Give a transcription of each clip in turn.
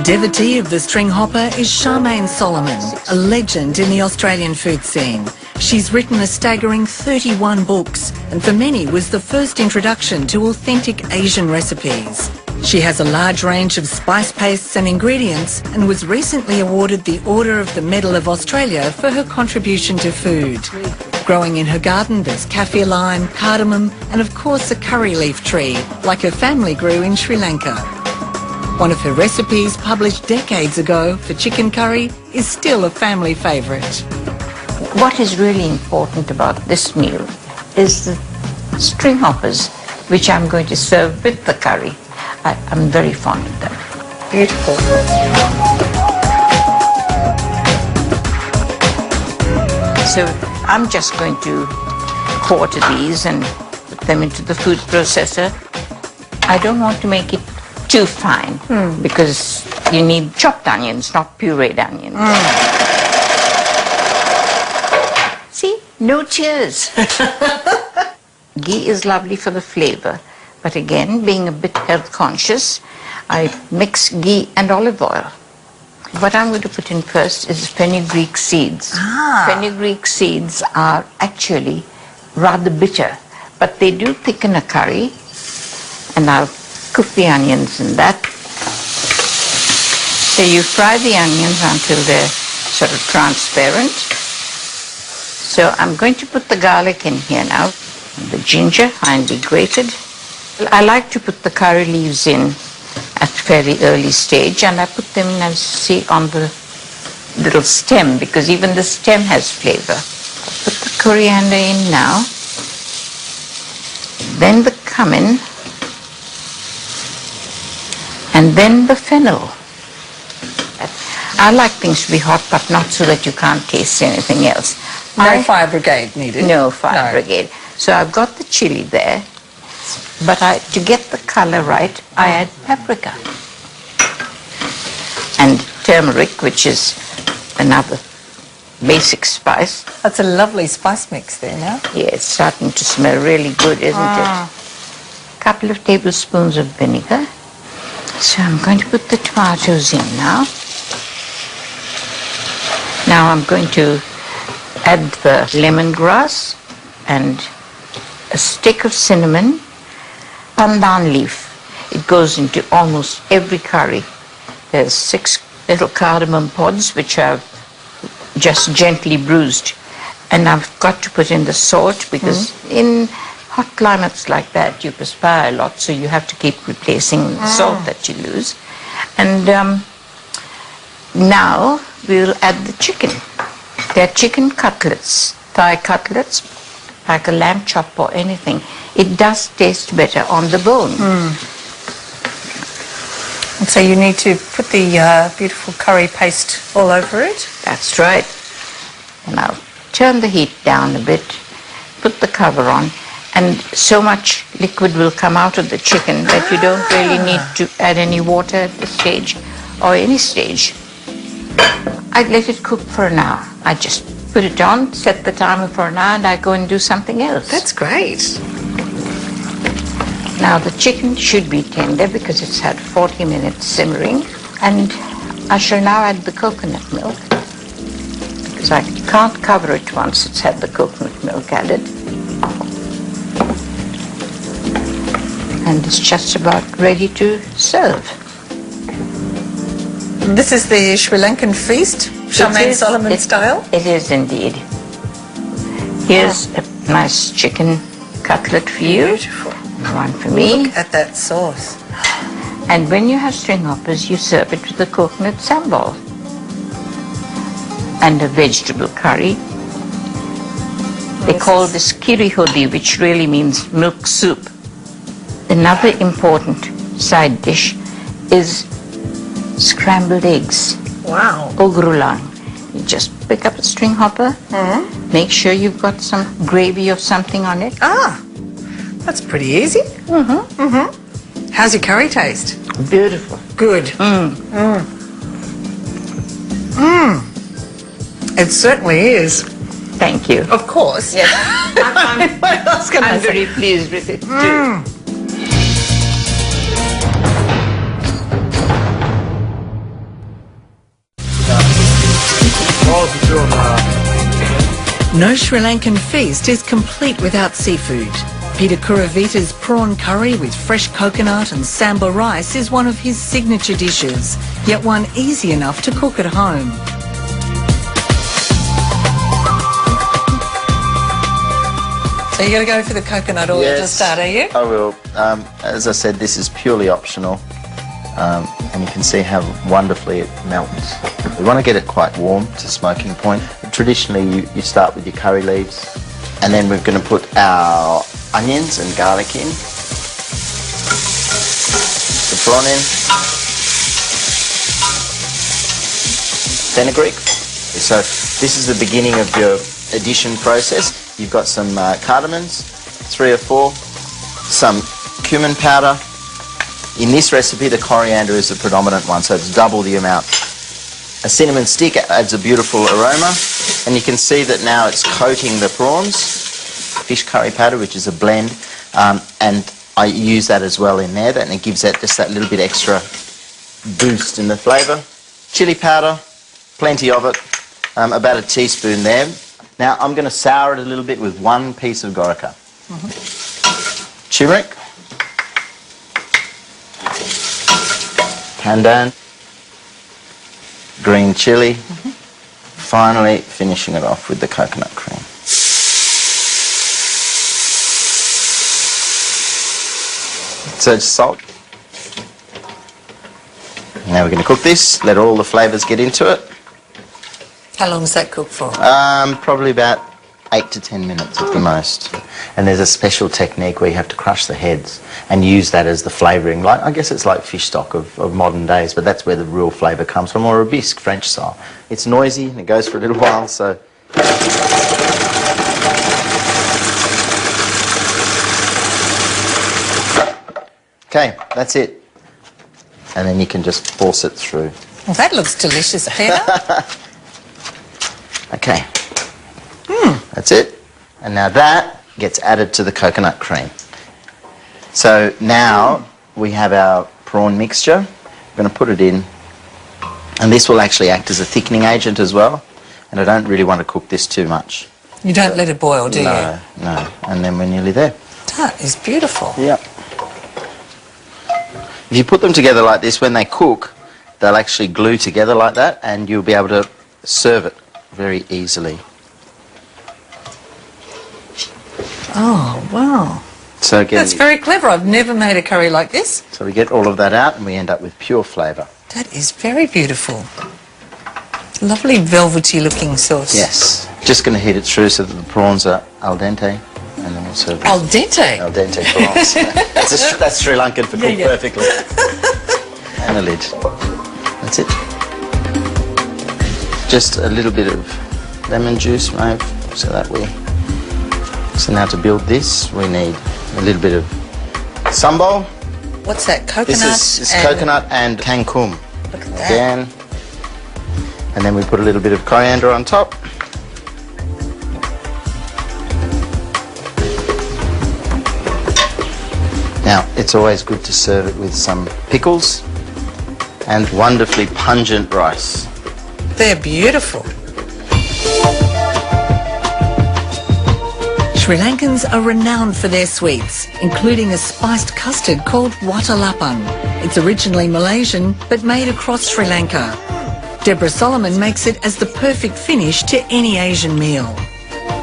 Devotee of the string hopper is Charmaine Solomon, a legend in the Australian food scene. She's written a staggering 31 books and for many was the first introduction to authentic Asian recipes. She has a large range of spice pastes and ingredients and was recently awarded the Order of the Medal of Australia for her contribution to food. Growing in her garden there's kaffir lime, cardamom and of course a curry leaf tree, like her family grew in Sri Lanka. One of her recipes, published decades ago for chicken curry, is still a family favourite. What is really important about this meal is the string hoppers, which I'm going to serve with the curry. I'm very fond of them. Beautiful. So I'm just going to quarter these and put them into the food processor. I don't want to make it too fine because you need chopped onions, not pureed onions. See, no tears. Ghee is lovely for the flavor, but again, being a bit health conscious, I mix ghee and olive oil. What I'm going to put in first is fenugreek seeds. Fenugreek seeds are actually rather bitter, but they do thicken a curry, and I'll cook the onions in that. So you fry the onions until they're sort of transparent. So I'm going to put the garlic in here now. The ginger, finely grated. I like to put the curry leaves in at a fairly early stage, and I put them in, as you see, on the little stem, because even the stem has flavor. Put the coriander in now. Then the cumin. And then the fennel. I like things to be hot, but not so that you can't taste anything else. No fire brigade needed. No fire brigade. So I've got the chili there, but to get the color right, I add paprika. And turmeric, which is another basic spice. That's a lovely spice mix there now. Yeah, it's starting to smell really good, isn't it? A couple of tablespoons of vinegar. So I'm going to put the tomatoes in now. Now I'm going to add the lemongrass and a stick of cinnamon, pandan leaf. It goes into almost every curry. There's 6 little cardamom pods which I've just gently bruised. And I've got to put in the salt because in hot climates like that, you perspire a lot, so you have to keep replacing the salt that you lose. And now we'll add the chicken. They're chicken cutlets, thigh cutlets, like a lamb chop or anything. It does taste better on the bone. And so you need to put the beautiful curry paste all over it? That's right. And I'll turn the heat down a bit, put the cover on, and so much liquid will come out of the chicken that you don't really need to add any water at this stage or any stage. I'd let it cook for an hour. I just put it on, set the timer for an hour, and I go and do something else. That's great. Now the chicken should be tender because it's had 40 minutes simmering, and I shall now add the coconut milk because I can't cover it once it's had the coconut milk added. And it's just about ready to serve. This is the Sri Lankan feast, Charmaine Solomon style? It is indeed. Here's a nice chicken cutlet for you. Beautiful. One for me. Look at that sauce. And when you have string hoppers, you serve it with a coconut sambal and a vegetable curry. They call this kiri hodi, which really means milk soup. Another important side dish is scrambled eggs. Wow. Ogrulang. You just pick up a string hopper, make sure you've got some gravy or something on it. That's pretty easy. How's your curry taste? Beautiful. Good. It certainly is. Thank you. Of course. Yes. What else can I I'm say? very pleased with it too. No Sri Lankan feast is complete without seafood. Peter Kuravita's prawn curry with fresh coconut and samba rice is one of his signature dishes, yet one easy enough to cook at home. So you're going to go for the coconut oil to start, are you? I will. As I said, this is purely optional, and you can see how wonderfully it melts. We want to get it quite warm to smoking point. Traditionally, you start with your curry leaves, and then we're going to put our onions and garlic in, the prawn in, fenugreek. So this is the beginning of your addition process. You've got some cardamoms, 3 or 4, some cumin powder. In this recipe, the coriander is the predominant one, so it's double the amount. A cinnamon stick adds a beautiful aroma, and you can see that now it's coating the prawns. Fish curry powder, which is a blend, and I use that as well in there, and it gives that just that little bit extra boost in the flavour. Chili powder, plenty of it, about a teaspoon there. Now I'm going to sour it a little bit with 1 piece of gorica. Turmeric, pandan, green chilli, finally finishing it off with the coconut cream. So it's salt. Now we're going to cook this, let all the flavours get into it. How long does that cook for? Probably about 8 to 10 minutes at the most. And there's a special technique where you have to crush the heads and use that as the flavouring. Like, I guess it's like fish stock of modern days, but that's where the real flavour comes from, or a bisque, French style. It's noisy and it goes for a little while, so... Okay, that's it. And then you can just force it through. Well, that looks delicious, Peter. Okay, that's it. And now that gets added to the coconut cream. So now we have our prawn mixture. We're going to put it in, and this will actually act as a thickening agent as well. And I don't really want to cook this too much. You don't let it boil, do you? No, no. And then we're nearly there. That is beautiful. Yep. If you put them together like this, when they cook, they'll actually glue together like that, and you'll be able to serve it very easily. Oh, wow. So again, That's very clever. I've never made a curry like this. so we get all of that out, and we end up with pure flavour. That is very beautiful. Lovely velvety looking sauce. Yes. Just going to heat it through so that the prawns are al dente, and then we'll serve it. Al dente? Al dente prawns. That's Sri Lankan for cooked perfectly. And a lid. That's it. Just a little bit of lemon juice, mate, so that we... So now to build this, we need a little bit of sambal. What's that? Coconut? This is coconut and kangkung. Look at that. Again. And then we put a little bit of coriander on top. Now, it's always good to serve it with some pickles and wonderfully pungent rice. They're beautiful. Sri Lankans are renowned for their sweets, including a spiced custard called watalapan. It's originally Malaysian, but made across Sri Lanka. Deborah Solomon makes it as the perfect finish to any Asian meal.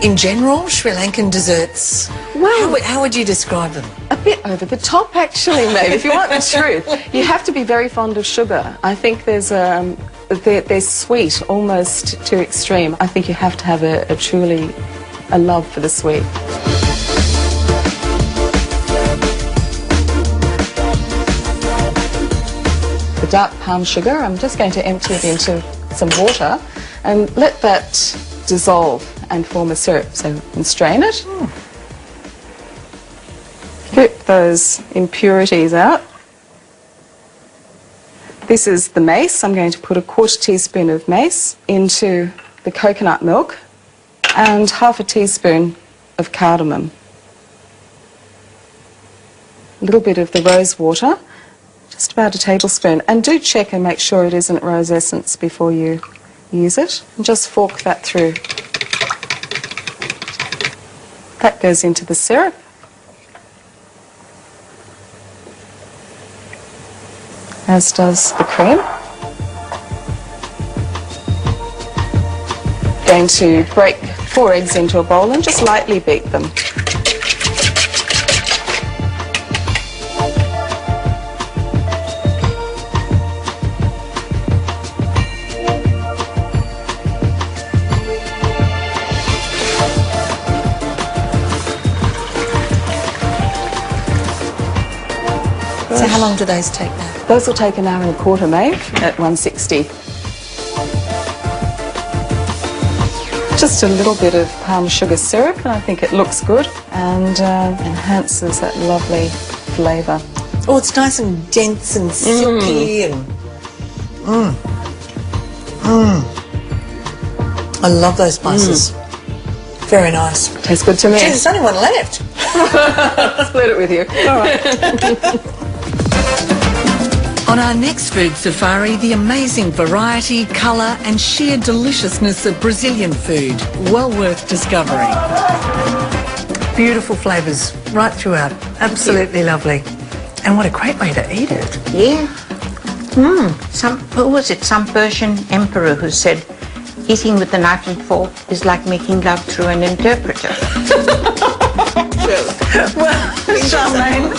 In general, Sri Lankan desserts, Well, how would you describe them? a bit over the top, actually, maybe, if you want the truth. You have to be very fond of sugar. I think they're sweet almost to extreme. I think you have to have a truly a love for the sweet. The dark palm sugar, I'm just going to empty it into some water and let that dissolve and form a syrup. So and strain it. Get those impurities out. This is the mace. I'm going to put a 1/4 teaspoon of mace into the coconut milk and 1/2 teaspoon of cardamom. A little bit of the rose water, just about a tablespoon. And do check and make sure it isn't rose essence before you use it. And just fork that through. That goes into the syrup. As does the cream. Going to break 4 eggs into a bowl and just lightly beat them. So how long do those take now? Those will take an hour and a quarter, Maeve, at 160. Just a little bit of palm sugar syrup, and I think it looks good and enhances that lovely flavour. Oh, it's nice and dense and silky and... I love those spices. Very nice. Tastes good to me. Gee, there's only one left. Split it with you. All right. On our next food safari, the amazing variety, colour and sheer deliciousness of Brazilian food. Well worth discovering. Beautiful flavours right throughout. Absolutely lovely. And what a great way to eat it. Yeah. Who was it? Some Persian emperor who said, eating with a knife and fork is like making love through an interpreter. Well, Charmaine.